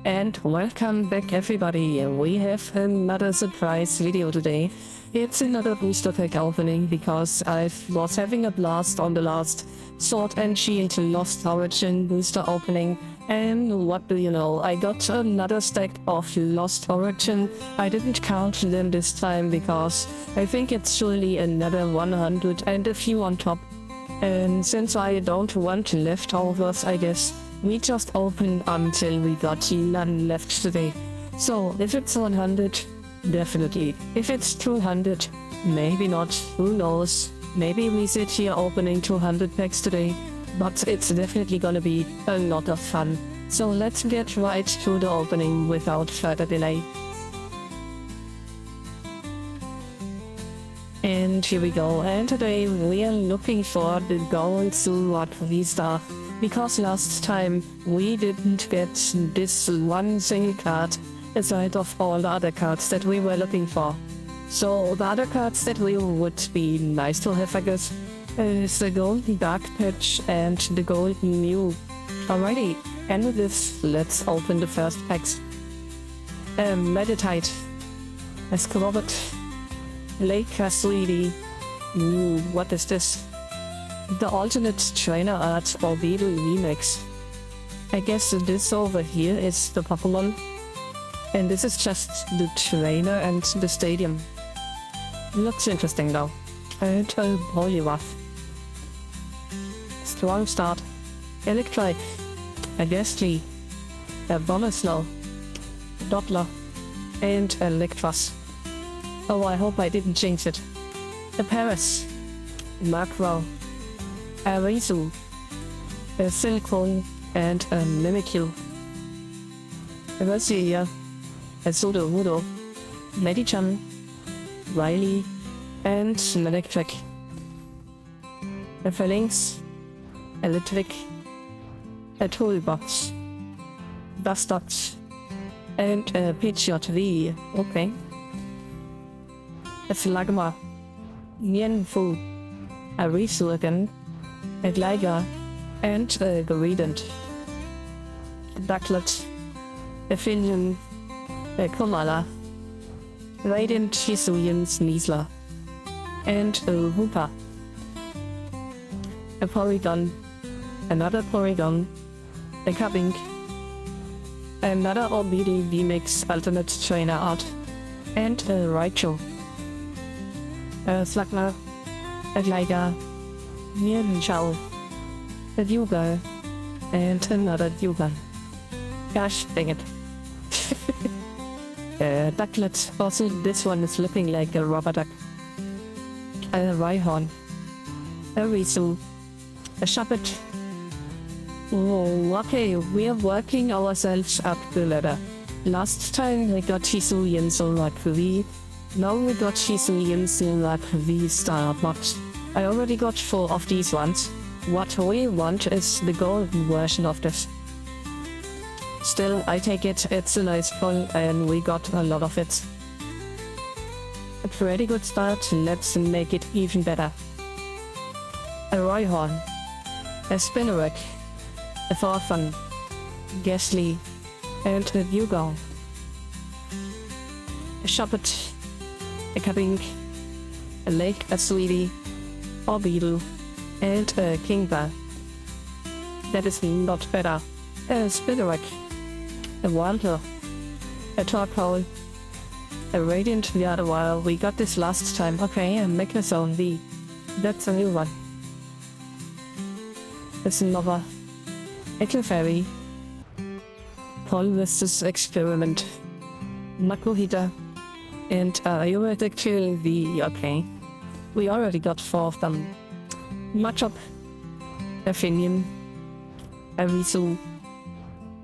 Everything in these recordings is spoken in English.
And welcome back everybody. We have another surprise video today. It's another booster pack opening because I was having a blast on the last Sword and Shield Lost Origin booster opening. And what do you know, I got another stack of Lost Origin. I didn't count them this time because I think it's surely another 100 and a few on top. And since I don't want leftovers, I guess we just opened until we got none left today. So if it's 100, definitely. If it's 200, maybe not, who knows. Maybe we sit here opening 200 packs today, but it's definitely gonna be a lot of fun. So let's get right to the opening without further delay. And here we go, and today we are looking for the gold Zoroark Vstar, because last time we didn't get this one single card aside of all the other cards that we were looking for. So the other cards that we would be nice to have, I guess, is the golden dark patch and the golden new. Alrighty, and with this, let's open the first packs. Meditite, Escrobat, Loxely. What is this? The alternate trainer art or Beetle remix. I guess this over here is the Pokemon. And this is just the trainer and the stadium. Looks interesting though. And a Poliwrath. Strong Start. Electrike. A Ghastly. A Bombaslow. Doppler. And Electros. Oh, I hope I didn't jinx it. A Paris. Macro. A Hyosube. A Silicone. And a Mimikyu. A Luxorious. A Zoroark. Medichan. Riley. And Electric. A Phalanx. Electric. A Toolbox. Vstar. And a Pidgeot V. Okay. A Flagma. Nienfu. A Resurgent. A Gligar. And a Gradient. A Ducklet. A Finion. A Komala. Radiant Hisuian Sneasler. And a Hoopa. A Porygon. Another Porygon. A Cubbing. Another Orbeetle VMAX alternate trainer art. And a Raichu. A Slugma. A Gligar. Nienchao. A Dugal. And another Dugal. Gosh dang it. Ducklet. Also, this one is looking like a rubber duck. A Rhyhorn. A Risu. A Shuppet. Oh, okay, we are working ourselves up the ladder. Last time we got Hisuian Zoroark V. Now we got Hisuian Zoroark Vstar, but I already got 4 of these ones. What we want is the golden version of this. Still, I take it, it's a nice pull and we got a lot of it. A pretty good start, let's make it even better. A Rhyhorn. A Spinarak. A Farfan. Ghastly. And a Dugal. A Shuppet. A Cubbing. A Lake, a Sweetie. Orbeetle. And a Kingba. That is not better. A Spinarak. A Wandler. A Torkoal. A Radiant the other while. We got this last time. Okay, a Magnezone V. That's a new one. A Sinova. A Clefairy. Polves's Experiment. Makuhita. And a Electric V. Okay. We already got 4 of them. Machop. A Finion. A Risu.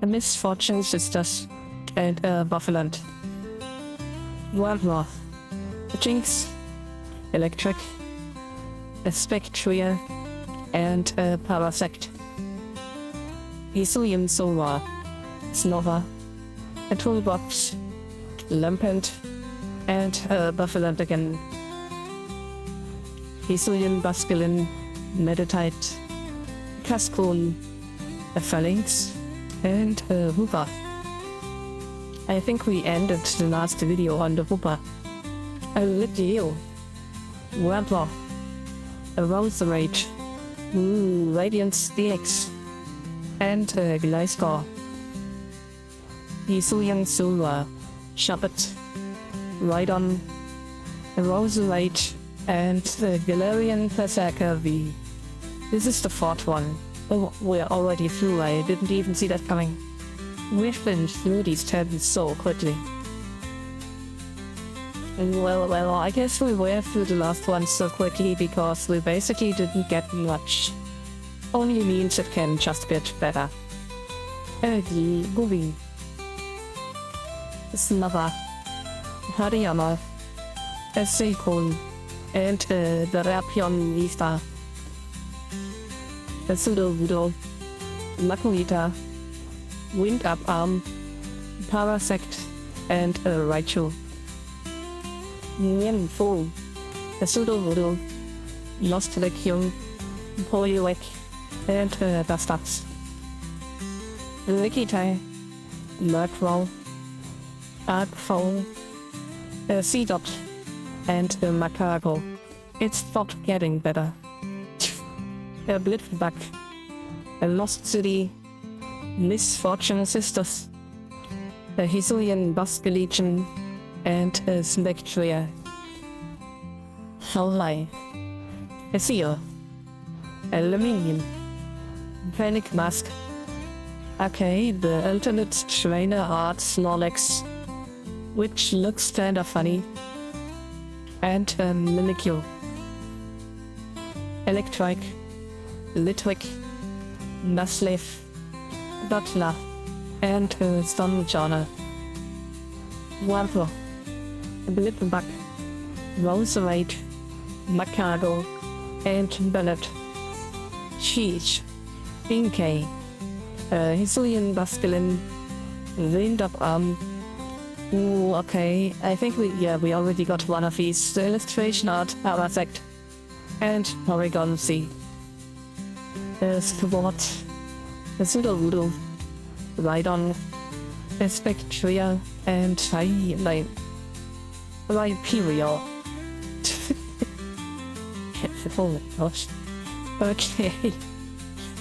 A Misfortune Sisters. And a Buffalant. Wildroth. A Jinx. Electric. A Spectria. And a Parasect. Hisuian Zoroark. Snova. A Toolbox. Lampent. And a Buffalant again. Hisuian Basculin. Meditite. Cascoon. A Phalanx. And a Hoopa. I think we ended the last video on the Wooper. A little Weather. A Rose Rage. Radiance DX. And Gleiscore. Hisuian Silver. Shabbat. Rhydon. A Rose Rage. And the Galarian Berserker V. This is the fourth one. Oh, we're already through. I didn't even see that coming. We've been through these 10 so quickly. Well, I guess we were through the last one so quickly because we basically didn't get much. Only means it can just get better. The movie. Snava. Hariyama. Seikon. And the Rapion Vstar. The Pseudo-Voodoo. Makuita. Wind Up Arm. Parasect. And Raichu. Nien Fu. The Pseudo-Voodoo. Lost Legion. Poliwek. And Bastards. Likitai. Murkrow. Arcfowl. Seedot. And Macago. It stopped getting better. A Blitzbug. A Lost City. Misfortune Sisters. A Hisuian Basque and a Spectria. Helllight. A Seal. Aluminium. Panic Mask. Okay, the alternate trainer art Snorlax, which looks kinda funny. And Mimikyu. Electric. Litwick. Nuzleaf. Butler. And Stonjourner. Wampo. Blipbug. Roserade. Macago. And Bennett. Cheech. Inkay. Hisuian Basculin. Wind Up Arm. Ooh, okay. I think we already got one of these. The illustration art, Parasect. And Porygon C. Squat. The Pseudo-Voodoo. Rhydon. Spectria. And Rhyperior. Oh my gosh. Okay.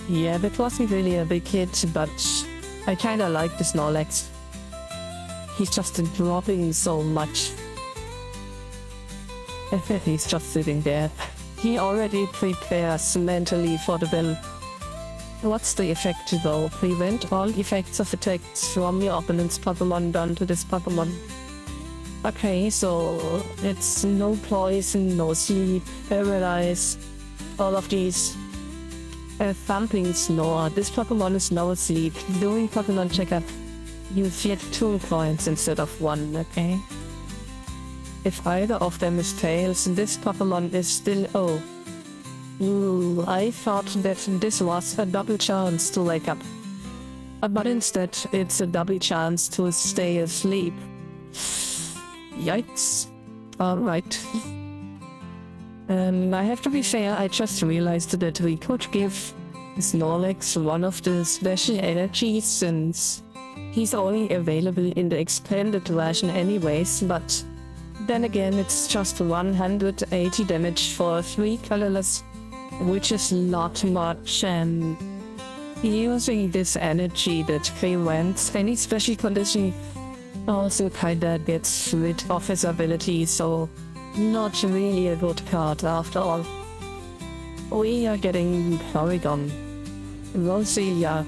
Yeah, that wasn't really a big hit, but I kinda like the Snorlax. He's just dropping so much. He's just sitting there. He already prepares mentally for the battle. What's the effect though? Prevent all effects of attacks from your opponent's Pokemon done to this Pokemon. Okay, so it's no poison, no sleep, paralyze, all of these. Thumping snore. This Pokemon is no asleep. Doing Pokemon checkup. You get 2 points instead of 1, okay? If either of them is tails, this Pokemon is still O. Ooh, I thought that this was a double chance to wake up. But instead, it's a double chance to stay asleep. Yikes. Alright. I have to be fair, I just realized that we could give Snorlax one of the special energies since he's only available in the expanded version anyways, but then again it's just 180 damage for 3 colorless, which is not much, and using this energy that prevents any special condition also kinda gets rid of his ability, so not really a good card after all. We are getting Porygon, Roselia,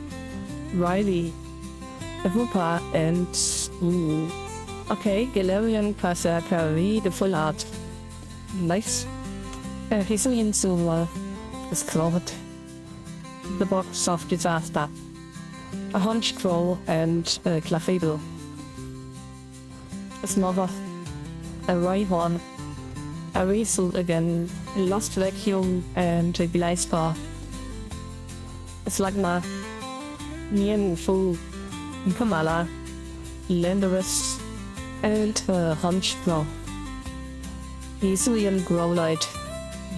Riley, Wooper, and okay, Galarian Berserker V, the full art. Nice. Hisuian Silver, Scrollet, the Box of Disaster, a Honchcrow, and a Clefable. A Snover, a Rhyhorn, a Weasel again, a Lost Vacuum, and a Gleiscore. A Slugma, Nien Fu, Kamala, Landorus, and a Honchcrow. Hisuian Growlite,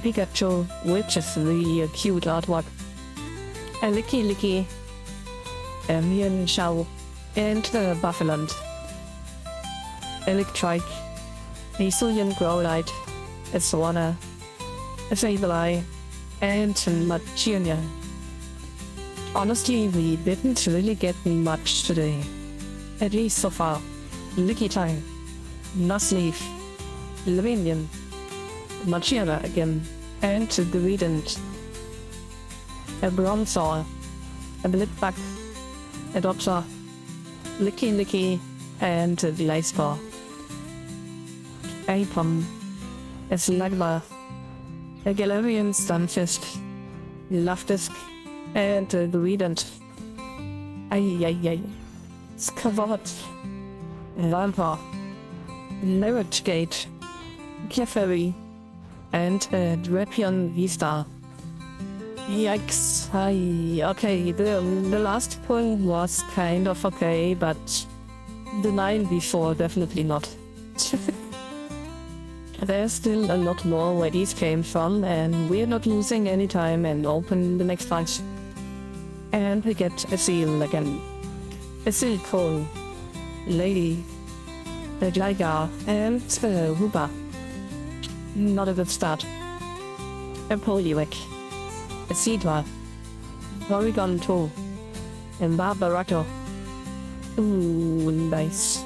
Pikachu, which is really a cute artwork. A Licky, a Mian Shao, and a Buffaland. Electric, a Cillian Growlite, a Swanna, a Sableye, and a Machinia. Honestly, we didn't really get much today. At least so far. Lickitung, Nuzleaf, Lavinian, Machiana again, and the Redent. A Bronzor, a Blitbug, a Dodger, Licky, and a Gliscor. A Pom, a Slugma, a Galarian Stunfisk, Luftisk, and the Redent. Ay. Scavot, Vampire, Lyricgate, Clefairy, and Drapion Vstar. Yikes. Okay, the last pull was kind of okay, but the 9 before definitely not. There's still a lot more where these came from, and we're not losing any time and open the next bunch. And we get a seal again. A Silcoon, Lady, a Gligar, and a Hoopa. Not a good start. A Poliwag, a Seadra, Porygon 2, and Barbarato. Ooh, nice.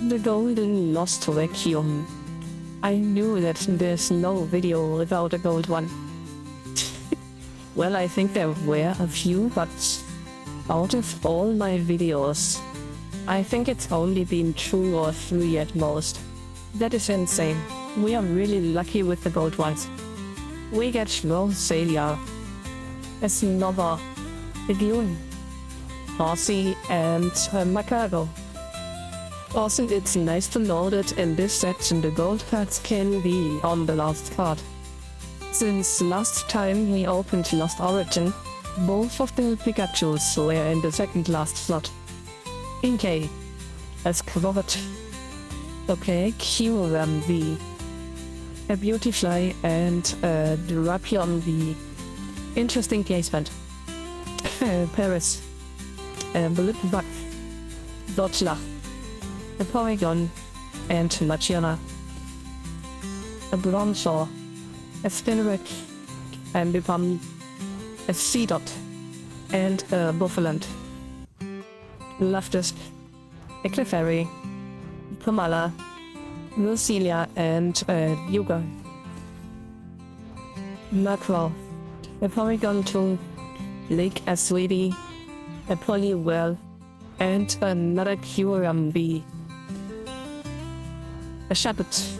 The golden lost vacuum. I knew that there's no video without a gold one. Well, I think there were a few, but out of all my videos, I think it's only been 2 or 3 at most. That is insane. We are really lucky with the gold ones. We get Loxely, a Snubber, a Dune, Horsey, and a Macago. Also, it's nice to know that in this section the gold cards can be on the last card. Since last time we opened Lost Origin, both of the Pikachus were in the second last slot. Inkay, a Squirtle, okay, Kyurem V, a Beautifly, and a Drapion V. Interesting placement. Paris, a Blipbug, Dodger, a Porygon, and Machiana. A Bronzor, a Spinarak, a Bipam, a Seedot, and a Buffalant. Luftisk, a Clefairy, Komala, Lucilia, and a Yuga. Macro, a Porygon 2, Lake a Sweetie, a Poliwhirl, and another Kyurem V. A Shuppet,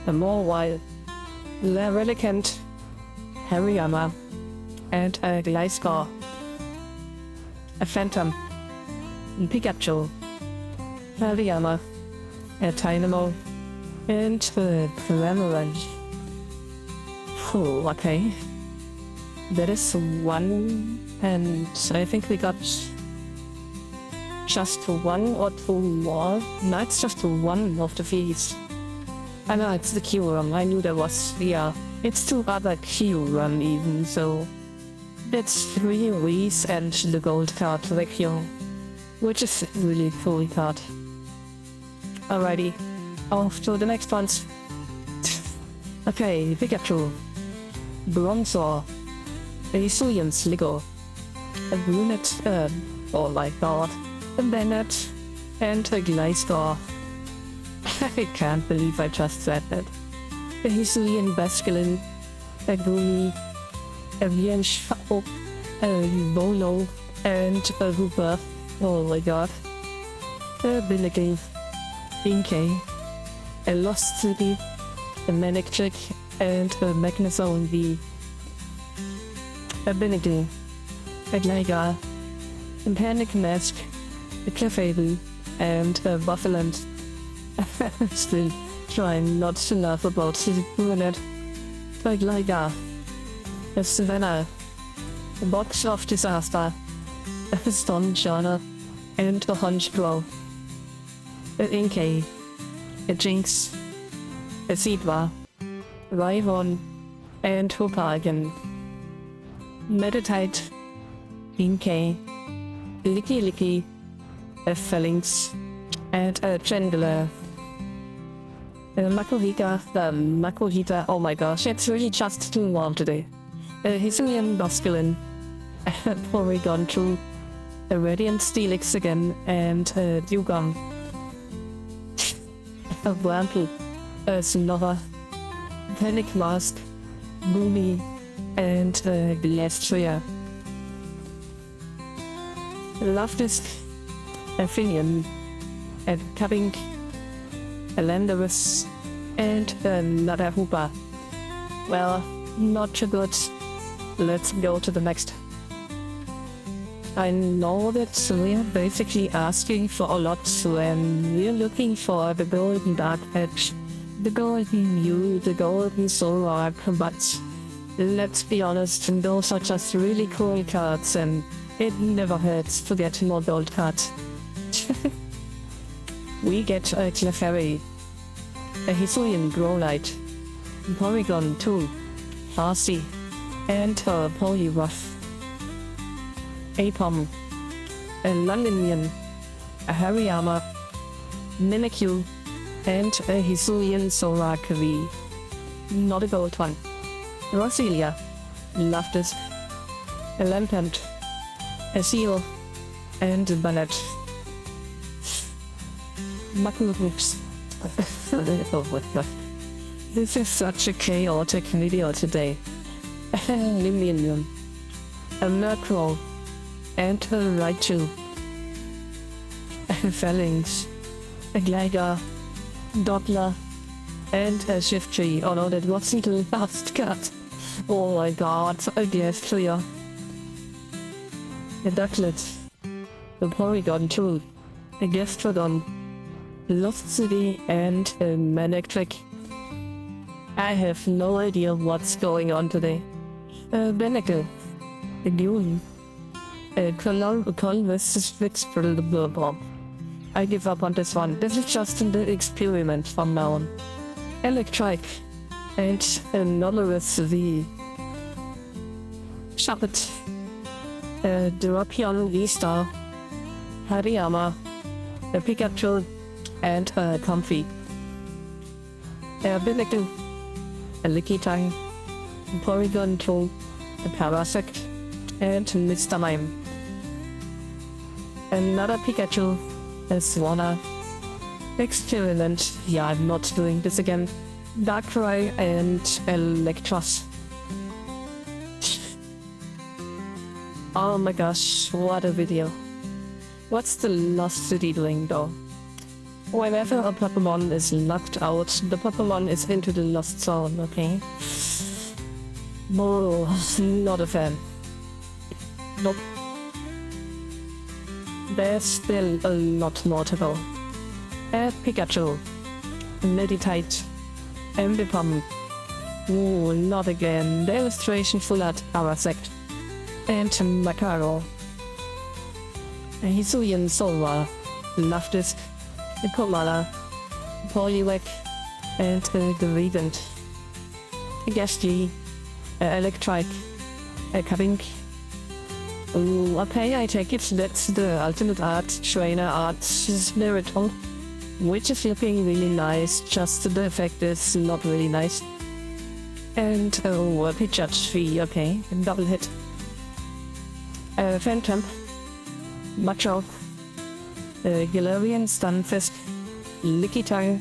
a Mawile, a Relicanth, Hariyama, and a Gliscor. A Phantom, a Pikachu, Hariyama, a Dynamo, and a Cramorant. Oh, okay. That is 1, and I think we got just 1 or 2 more. No, it's just 1 of the V's. I know it's the Kyurem, I knew there was, yeah. It's 2 other Kyurem even, so that's 3 V's and the gold card vacuum, which is a really cool card. Alrighty, off to the next ones. Okay, Pikachu, Bronzor, a Cillian Sligo, a Brunette, oh my god, a Bennett, and a Gliscor. I can't believe I just said that. A Cillian Basculin, a Goomy, a Vienshao, a Volo, and a Hooper. Oh my god. A Binnacle, Inkay, a Lost City, a Manectric, and a Magnezone V. A Binnacle, a Gligar, a Panic Mask, a Clefairy, and a Buffalant. Still trying not to laugh about his brunette. A Gligar, a Savannah, a Box of Disaster, a Stonjourner, and a Honchkrow. A Inkay, a Jinx, a Seadra, Rhyhorn, and Hoopa. Meditite, Inkay, Licky, a Phalanx, and a Chandler. Makuhita, oh my gosh, it's really just too warm today. Hyosube Masculine, Porygon 2, Radiant Steelix again, and Dugong. Wample, Snora, Panic Mask, Boomy, and Glastria. Loftus, Aphelion, and Cupping, Landorus, and another Hooper. Well, not too good. Let's go to the next. I know that we're basically asking for a lot when we're looking for the golden dark patch, the golden Mew, the golden Zoroark, but let's be honest, those are just really cool cards and it never hurts to get more gold cards. We get a Clefairy, a Hisuian Growlite, Porygon 2, Farsi, and a Poliwrath, a Pom, a Londonian, a Hariyama, Mimikyu, and a Hisuian Zoroark V. Not a gold one. Roselia, Loftus, a Lampent, a Seal, and a Ballet. Makuloops. Oh my god. This is such a chaotic video today. A Liminium, a Murkrow, and a Raichu, a Phalanx, a Gligar, Doppler, and a Shiftry. Oh no, that wasn't the last card. Oh my god, a Glastria, a Ducklet, a Porygon 2, a Gastrodon, Loxely, and a Manectric. I have no idea what's going on today. A Benekel, a Dune, a Converse Bomb. I give up on this one. This is just an experiment from now on. Electric, and a Luxorious V. Sharpet, a Zoroark Vstar, Hariyama, a Pikachu, and a Comfy. A Benekel, a Lickitung, a Porygon 2, a Parasect, and Mr. Mime. Another Pikachu, a Swanna, Experiment, yeah, I'm not doing this again, Darkrai, and Electros. Oh my gosh, what a video. What's the Lost City doing though? Whenever a Pokemon is locked out, the Pokemon is into the Lost Zone, okay? Oh, not a fan. Nope. There's still a lot more to go. A Pikachu, Meditite, Ambipom. Ooh, not again. The illustration full art Parasect, and Macaro. A Hisuian Zoroark, Loftus, a Komala, Poliwag, and a Greedent. A Gastly, a Electrike, a Cupping. Ooh, okay, I take it that's the ultimate art, trainer art, spiritual, which is looking really nice, just the effect is not really nice. And oh, a Pikachu, okay, double hit. A Phantom, Machoke, a Galarian Stunfisk, Lickitung,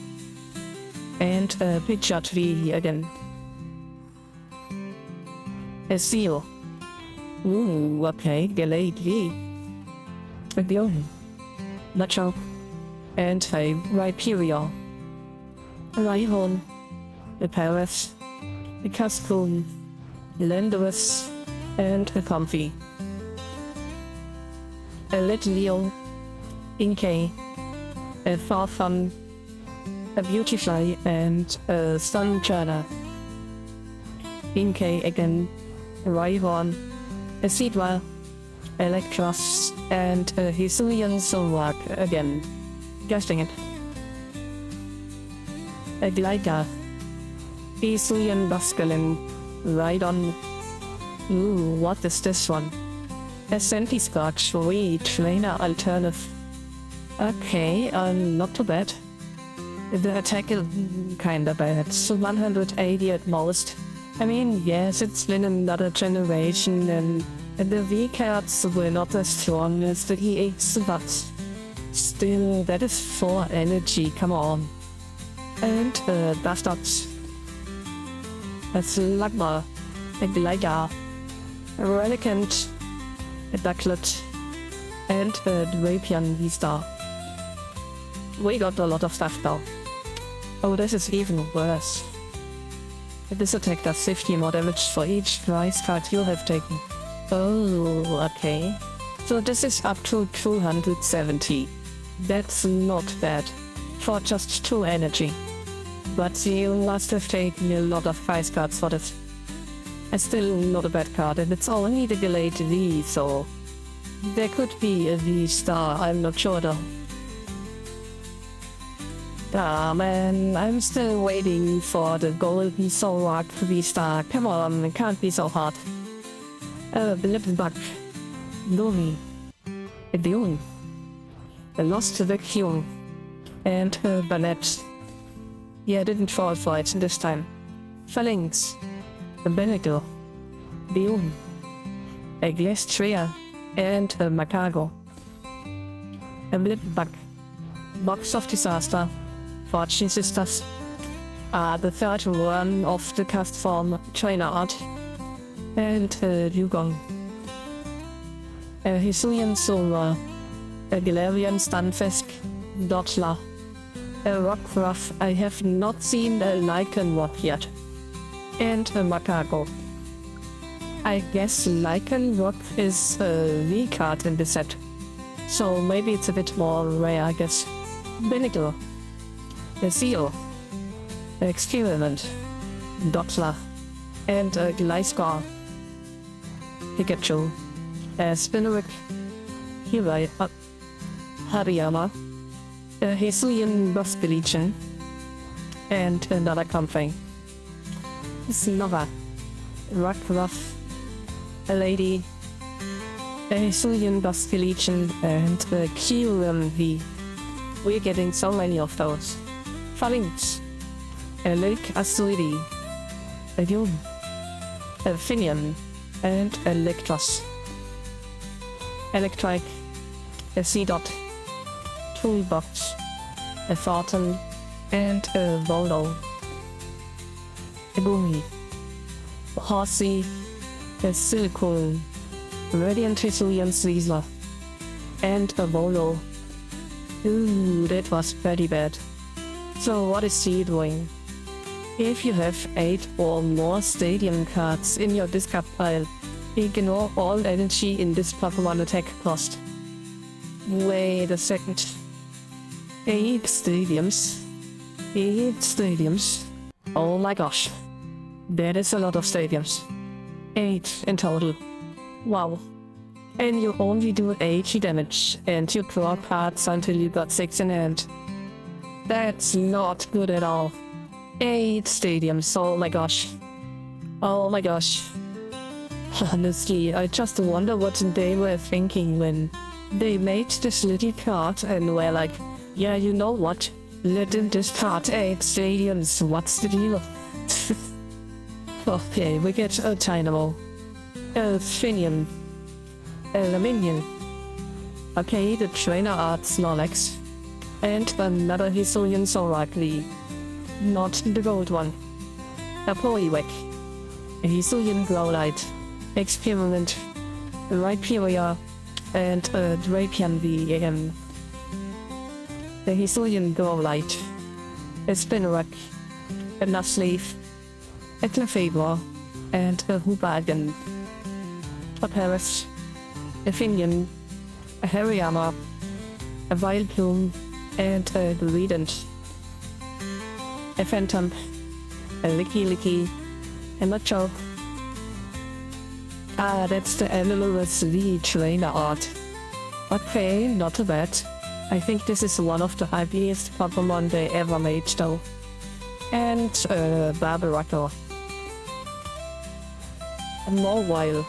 and a Pikachu again. A Seal. Ooh, okay, Galady, a Bion, Machoke, and a Rhyperior, a Rhyhorn, a Paras, a Cascoon, a Landorus, and a Comfy. A Litleo, Inkay, a Farfan, a Beautifly, and a Sunchurner. Inkay again, a Rhyhorn, a Seedwell, Electros, and a Hisuian Zoroark again. Guessing it. A Gligar, Hisuian Basculin, Rhydon. Ooh, what is this one? A Centiskorch, we trainer alternative. Okay, not too bad. The attack is kinda bad, so 180 at most. I mean, yes, it's been another generation and the V cards were not as strong as the EX, but still, that is 4 energy, come on. And Bastards. A Slugma, a Gligar, a Relicant, a Ducklet, and a Drapion Vstar. We got a lot of stuff now. Oh, this is even worse. This attack does 50 more damage for each prize card you have taken. Oh, okay. So this is up to 270. That's not bad. For just 2 energy. But you must have taken a lot of prize cards for this. And still not a bad card, and it's only the delayed V, so... There could be a V-Star, I'm not sure though. Ah man, I'm still waiting for the golden Zoroark Vstar. Come on, it can't be so hard. Blipbug. Lumi. A Dune. A Lost Vacuum. And Banette. Yeah, I didn't fall for it this time. Phalanx. A Benegal. Dune. A Glastria. And a Macago. A Blipbug. Box of Disaster. Fortune Sisters. The third one of the cast form Trainer Art. And Dugong. A Hisuian Sora. A Galarian Stunfisk. Dotla. A Rockruff. I have not seen a Lycanroc yet. And a Macago. I guess Lycanroc is a V card in the set. So maybe it's a bit more rare, I guess. Binnacle. A Seal. Experiment. Dotla. And a Gliscor. Pikachu. A Spinarak. Hariyama. A Hisuian Buskelegion. And another Comfang. Snova. Rockruff. A Lady. A Hisuian Buskelegion and a Kyurem V. We're getting so many of those. Phalanx. A Lake Asteroid. A Dune. A Finian. And a Electros. Electric. A Seedot. Toolbox. A Thornton. And a Volo. A Boomy. A Horsey. A Silicone. Radiant Hisuian Sleezler. And a Volo. Ooh, that was pretty bad. So what is he doing? If you have 8 or more stadium cards in your discard pile, ignore all energy in this Pokemon attack cost. Wait a second. 8 stadiums? 8 stadiums? Oh my gosh. That is a lot of stadiums. 8 in total. Wow. And you only do 80 damage, and you draw cards until you got 6 in hand. That's not good at all. 8 stadiums, oh my gosh. Oh my gosh. Honestly, I just wonder what they were thinking when they made this little card and were like, yeah, you know what? Let them discard 8 stadiums, what's the deal? Okay, we get a Dynamo. A Finian. A Minion. Okay, the Trainer Art Snorlax. And another Hisuian Zoroark. Not the gold one. A Poliwag. A Hisuian Growlite. Experiment. A Rhyperior. And a Drapion VM. A Hisuian Growlite. A Spinarak. A Loxely. A Clefable. And a Hoobagan. A Paris. A Finian. A Hariyama. A Vileplume. And a Redent. A Phantom. A Licky. A Macho. Ah, that's the Luxorious V Trainer Art. Okay, not too bad. I think this is one of the happiest Pokemon they ever made though. And Barbaracle. A Mawile.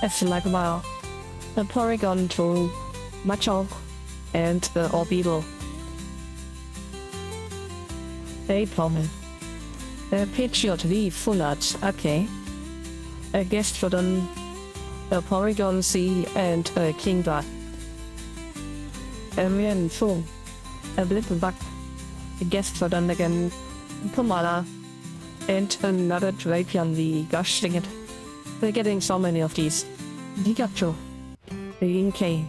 A Slugma. A Porygon Troll. Macho. And the Orbeetle. A Pommel. A Patriot V Full Art, okay. A Gastrodon, a Porygon C, and a Kingdra. A Rian Full. A Blipbug. A Gastrodon again. Pomala. And another Drapion V. Gosh dang it. We're getting so many of these. Pikachu. A Inkay.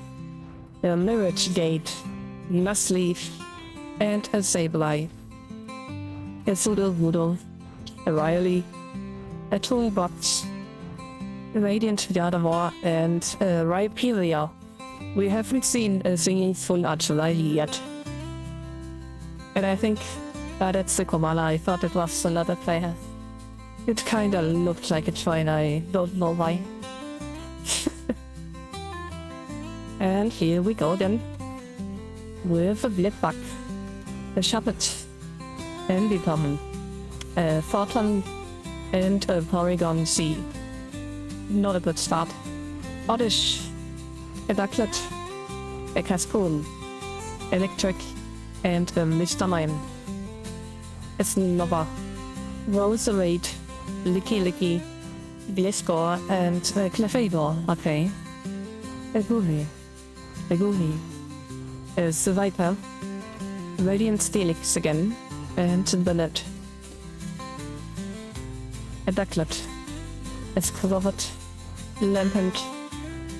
A Mirage Gate. Musleaf. And a Sableye. A Sudowoodo. A Riley. A Toolbox. A Radiant Gardevoir. And a Rhyperior. We haven't seen a singing full art Riley yet. And I think that's the Komala. I thought it was another player. It kinda looked like a train, I don't know why. And here we go then. With a Blipbug, a Shuppet, and a Pommel, a Fortran, and a Porygon C. Not a good start. Oddish, a Ducklet, a Cascoon, Electric, and a Mr. Mime. A Snubber, Roserade, Licky, Gliscor, and a Clefable, okay. A Gooey, a Viper, Radiant Steelix again, and a Bullet. A Ducklet, a Squirrel, Lampent,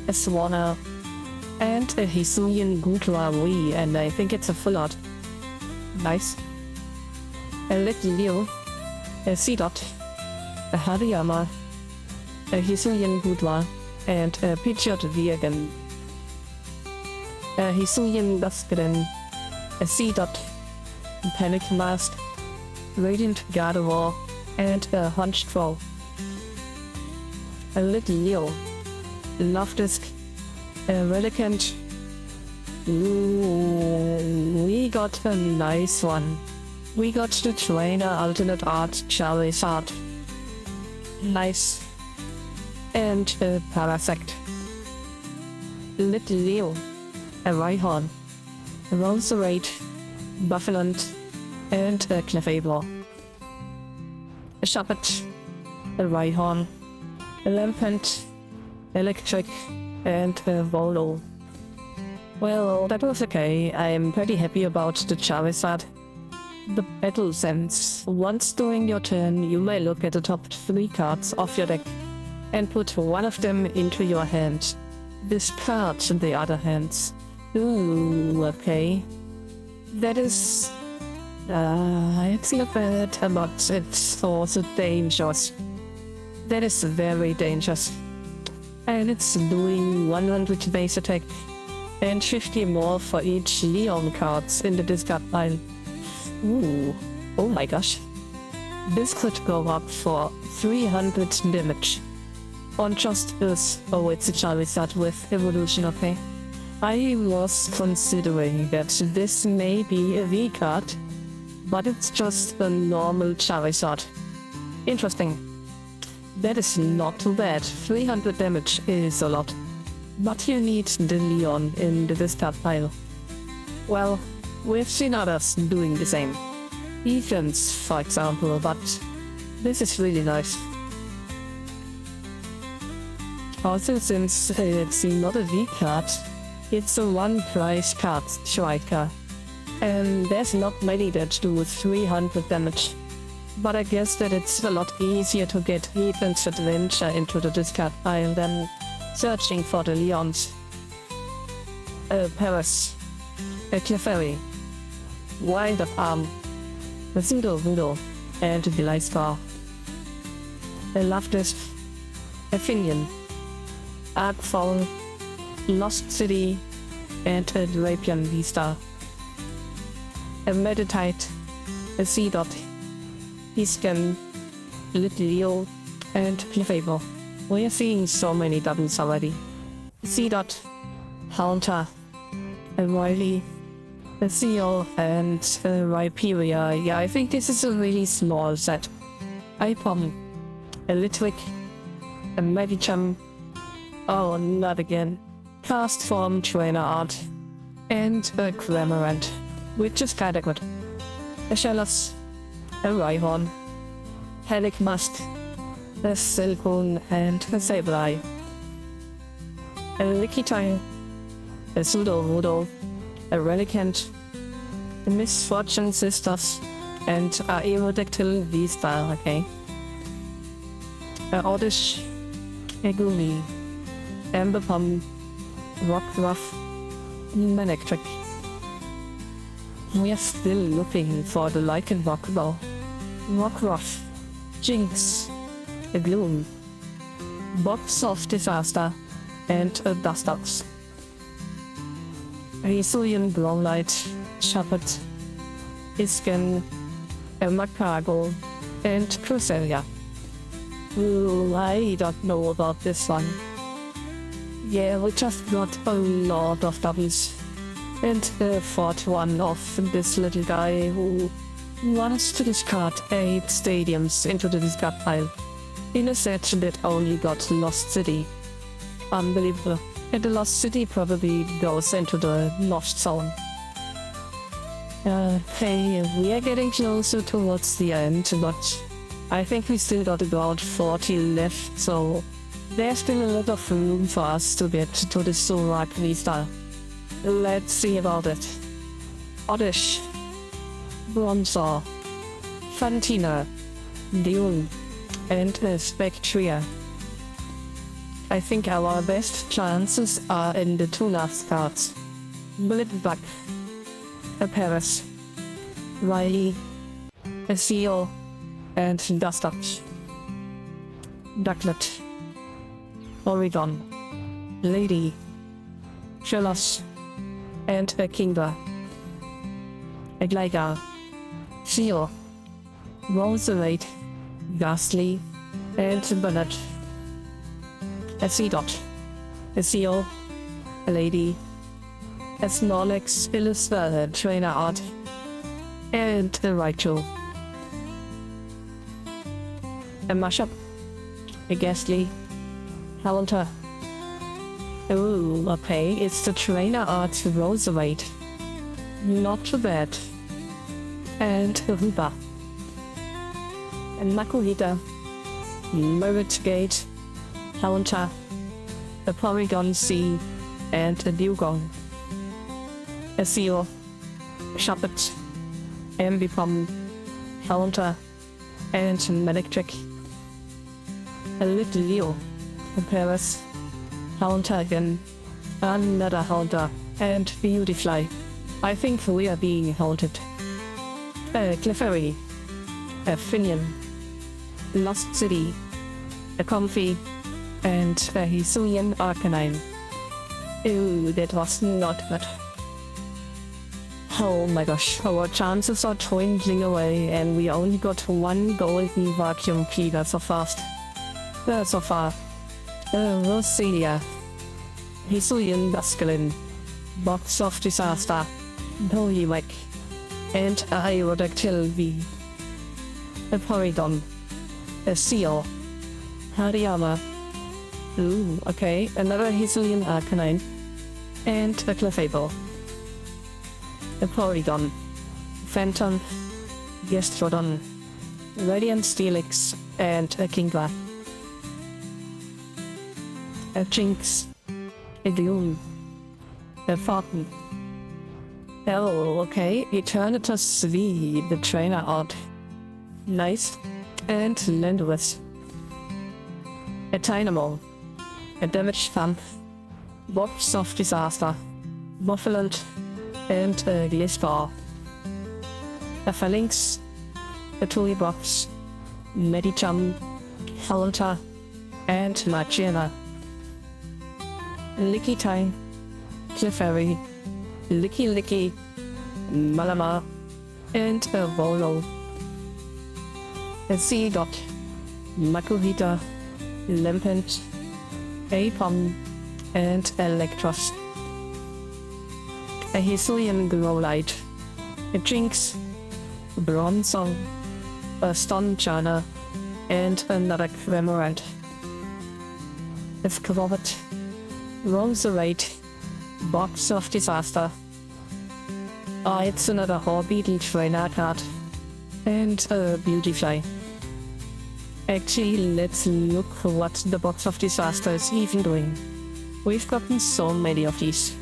a Swanner, and a Hisuian Gutla Wii, and I think it's a full art. Nice. A Little Leo, a Seedot, a Hariyama, a Hisuian Gutla, and a Pidgeot V again. A Hisuian Duskden, a Seedot, a Panic Mask, Radiant Gardevoir, and a Honchtroll. A Little Leo, a Loftisk, a Relicanth. Ooh, we got a nice one. We got the Trainer Alternate Art Charizard. Nice. And a Parasect. Little Leo, a Rhyhorn, a Roserade, Buffaloant, and a Clefable. A Shuppet, a Rhyhorn, a Lampent, Electric, and a Volo. Well, that was okay. I'm pretty happy about the Charizard. The Battle Sense. Once during your turn, you may look at the top 3 cards of your deck and put one of them into your hand. Discard the other hands. Ooh, okay. That is... it's not bad, but it's also dangerous. That is very dangerous. And it's doing 100 base attack and 50 more for each Leon cards in the discard pile. Ooh, oh my gosh. This could go up for 300 damage. On just this. Oh, it's a Charizard with evolution, okay. I was considering that this may be a V card, but it's just a normal Charizard. Interesting. That is not too bad. 300 damage is a lot. But you need the Leon in the discard pile. Well, we've seen others doing the same. Defense, for example, but this is really nice. Also, since it's not a V card, it's a 1-price card, Striker. And there's not many that do 300 damage. But I guess that it's a lot easier to get Defense Adventure into the discard pile than searching for the Leons. A Paris, a Clefairy, Wild of Arm, a Sudowoodo, and a Gliscor. A Loftisk, a Finion, Arcfall, Lost City, and a Drapion Vstar. A Meditite, a Seedot, Hiscan, Little Leo, and Clefable. We are seeing so many doubles already. Seedot, Haunter, a Riley, a Seal, and a Rhyperior. Yeah, I think this is a really small set. A Pommel, a Litwick, a Medicham. Oh, not again. Cast Form Trainer Art, and a Cramorant, which is kinda good. A Shellos, a Rhyhorn, Helic Must, a Silcoon, and a Sableye. A Lickitung, a Sudowoodo, a Relicanth, a Misfortune Sisters, and a Aerodactyl Vstar, okay. A Oddish, a Gloomy, Ambipom, Rockruff, Manectric. We are still looking for the Lycan Rockball, Rockruff, Jinx, a Gloom, Box of Disaster, and a Dustox. A Hisuian Growlite, Shepherd, Isken, a Macago, and Crusalia. Ooh, I don't know about this one. Yeah, we just got a lot of doubles. And the fourth one of this little guy who wants to discard 8 stadiums into the discard pile in a set that only got Lost City. Unbelievable. And the Lost City probably goes into the Lost Zone. Hey, we are getting closer towards the end, but I think we still got about 40 left, so there's still a lot of room for us to get to the Zoroark Vstar. Let's see about it. Oddish, Bronzor, Fantina, Dune, and Spectria. I think our best chances are in the 2 last cards. Blitbug, a Paris, Riley, a Seal, and Dustox. Ducklet, Oregon, Lady, Shellos, and a Kingdra. A Gligar, Seal, Roserade, Ghastly, and Bernard. A Seedot, a Seal, a Lady, a Snorlax Illustrated Trainer Art, and a Raichu. A Mashup, a Ghastly, Haunter. Ooh, okay, it's the Trainer Art Roserade. Not too bad. And a Ruba. A Makuhita, Merit Gate, Haunter, a Porygon C, and a Dugong. A Seal, a Shuppet, Ambipom, Haunter, and Manectric. A Little Leo, a Paris, Haunter again, another Haunter, and Beautifly. I think we are being haunted. A Clefairy, a Finian, Lost City, a Comfy, and a Hisuian Arcanine. Ooh, that was not good. Oh my gosh, our chances are dwindling away, and we only got 1 golden vacuum cleaner so fast. So far. Roselia, Hisuian Basculin, Box of Disaster, Poliwag, and a Aerodactyl V. A Porygon, a Seal, Hariyama. Ooh, okay, another Hisuian Arcanine, and a Clefable. A Porygon, Phantom, Gastrodon, Radiant Steelix, and a Kingdra. A Jinx, a Gloom, a Fountain. Oh, okay, Eternatus V, the Trainer Art. Nice. And Landorus. A Tynamo, a Damage Thump, Box of Disaster, Muffalant, and a Gliscor. A Phalanx, a Toolbox, Medicham, Haunter, and Margiela. Lickitung, Clefairy, Licky, Malama, and a Volo. A Seedot, Makuhita, Lampent, Apom, and Electros. A Hisuian Growlite, a Jinx, Bronzong, a Stonjourner, and another Cramorant. A Skwovet, Roserade, Box of Disaster. It's another Horbeetle Trainer card. and a Beautifly. Actually, let's look what the box of disaster is even doing. We've gotten so many of these.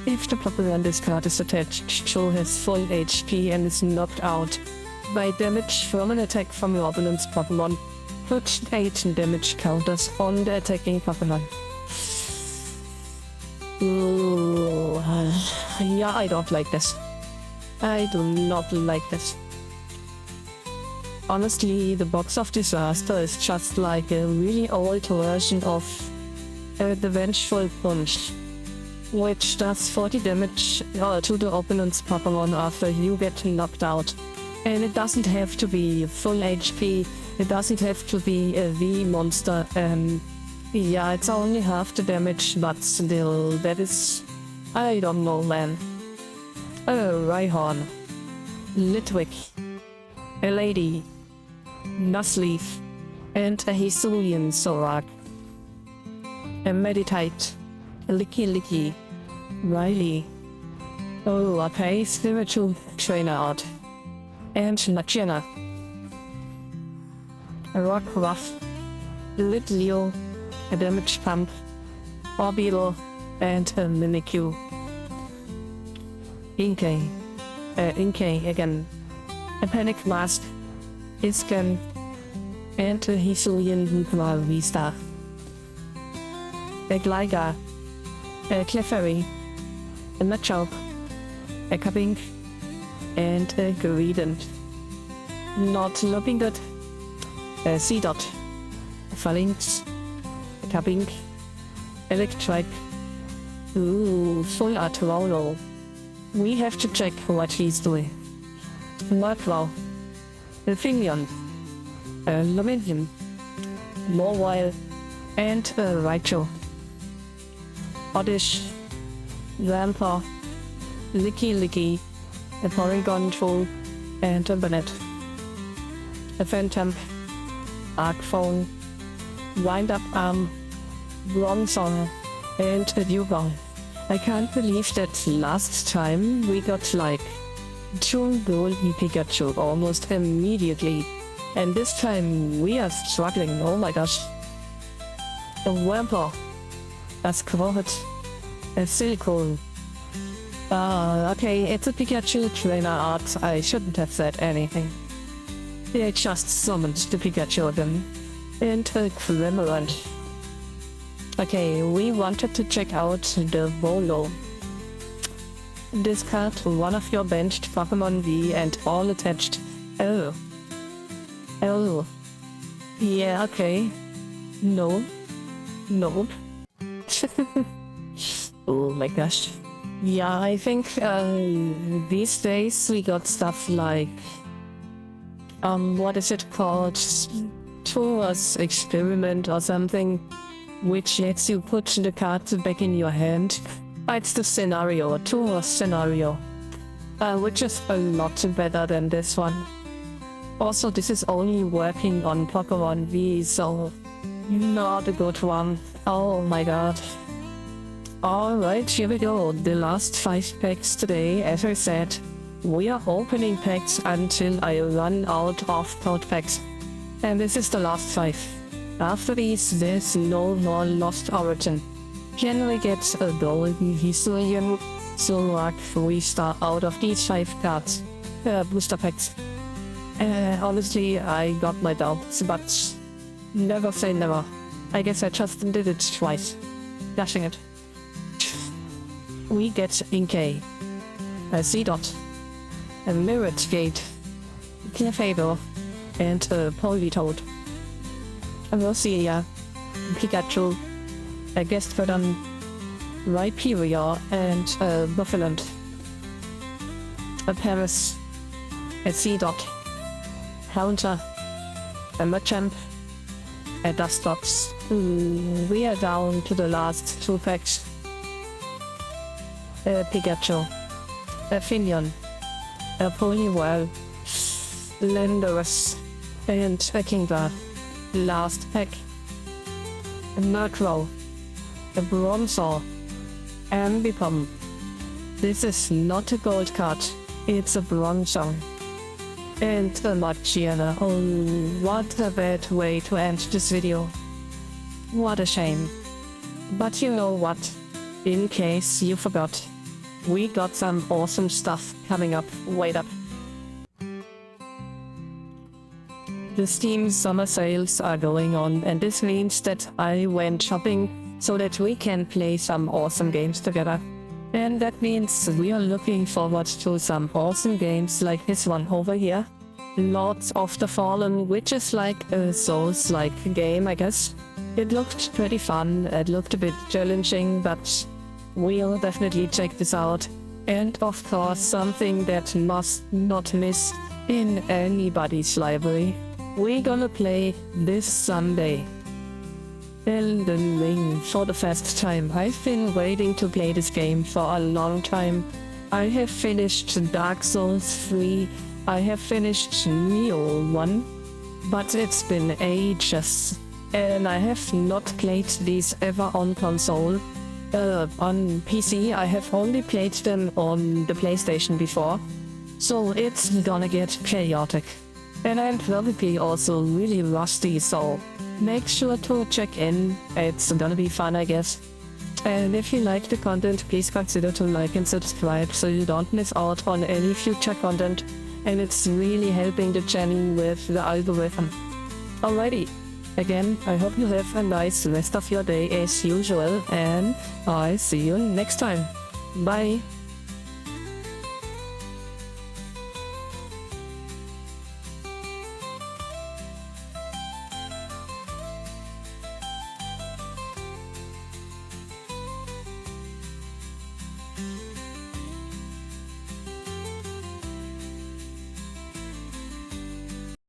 If the Pokemon this card is attached to his full HP and is knocked out by damage from an attack from your opponent's Pokemon, put 8 damage counters on the attacking Pokemon. Ooh, yeah, I don't like this. I do not like this. Honestly, the box of disaster is just like a really old version of the Vengeful Punch, which does 40 damage to the opponent's Pokemon after you get knocked out. And it doesn't have to be full HP, it doesn't have to be a V monster, yeah, it's only half the damage, but still, that is... I don't know, man. A Rhyhorn, Litwick, a Lady, Nuzleaf, and a Hisuian Zoroark, a Meditite, a Licky, Riley, oh, okay, Spiritual Trainer Art, and Lachiana, a Rockruff, a Litleo, a Damage Pump, Orbeetle, and a Mimikyu. Inkay again, a Panic Mask, Iscan, and a Hisuian Vstar. A Gligar, a Clefairy, a Machop, a Kabink, and a Greedent. Not looking good. A Seedot, a Phalanx, a Kabink, Electrike. Ooh, full art Rolo. We have to check what he's doing. Mudclaw, a Finneon, a Luminium, Mawile, and a Raichu. Oddish, Vampire, Licky, a Porygon Troll, and a Bonnet. A Phantom, Arcphone, Wind-Up Arm, Bronzong, and a Dewgong. I can't believe that last time we got like 2 golden Pikachu almost immediately, and this time we are struggling, oh my gosh. A Wurmple, a Squirtle, a Silicone. Okay, it's a Pikachu trainer art, I shouldn't have said anything. I just summoned the Pikachu again, and a Cramorant. Okay, we wanted to check out the Volo. Discard one of your benched Pokemon V and all attached. Oh. Yeah, okay. No. Nope. Oh my gosh. Yeah, I think these days we got stuff like what is it called? Tour's Experiment or something, which lets you put the cards back in your hand. It's the scenario, Tour's scenario, which is a lot better than this one. Also, this is only working on Pokemon V, so not a good one. Oh my god. Alright, here we go. The last 5 packs today. As I said, we are opening packs until I run out of code packs. And this is the last 5. After these, there's no more Lost Origin. Can we get a golden Hisuian Zoroark Vstar out of these 5 cards? Booster packs. Honestly, I got my doubts, but never say never. I guess I just did it twice. Dashing it. We get Inkay, a Seedot, a Mirage Gate, Clefable, and a Politoed. A Rosia, Pikachu, a Gastrodon, Rhyperior, and a Buffalant. A Paris, a Seedot, Haunter, a Machamp, a Dustox. We are down to the last 2 packs. A Pikachu, a Finneon, a Poliwhirl, Landorus, and a Kingler. Last pack. A Murkrow, a Bronzor, Ambipom. This is not a gold card, it's a Bronzor. and the Machiana. Oh, what a bad way to end this video. What a shame. But you know what? In case you forgot, we got some awesome stuff coming up. Wait up. The Steam summer sales are going on, and this means that I went shopping so that we can play some awesome games together. And that means we are looking forward to some awesome games like this one over here. Lords of the Fallen, which is like a Souls-like game, I guess. It looked pretty fun, it looked a bit challenging, but we'll definitely check this out. And of course, something that must not miss in anybody's library. We're gonna play this Sunday. Elden Ring for the first time. I've been waiting to play this game for a long time. I have finished Dark Souls 3, I have finished Neo 1, but it's been ages. And I have not played these ever on console. On PC, I have only played them on the PlayStation before. So it's gonna get chaotic. And I'm probably also really rusty, so make sure to check in. It's gonna be fun, I guess. And if you like the content, please consider to like and subscribe so you don't miss out on any future content. And it's really helping the channel with the algorithm. Alrighty. Again, I hope you have a nice rest of your day as usual, and I'll see you next time. Bye!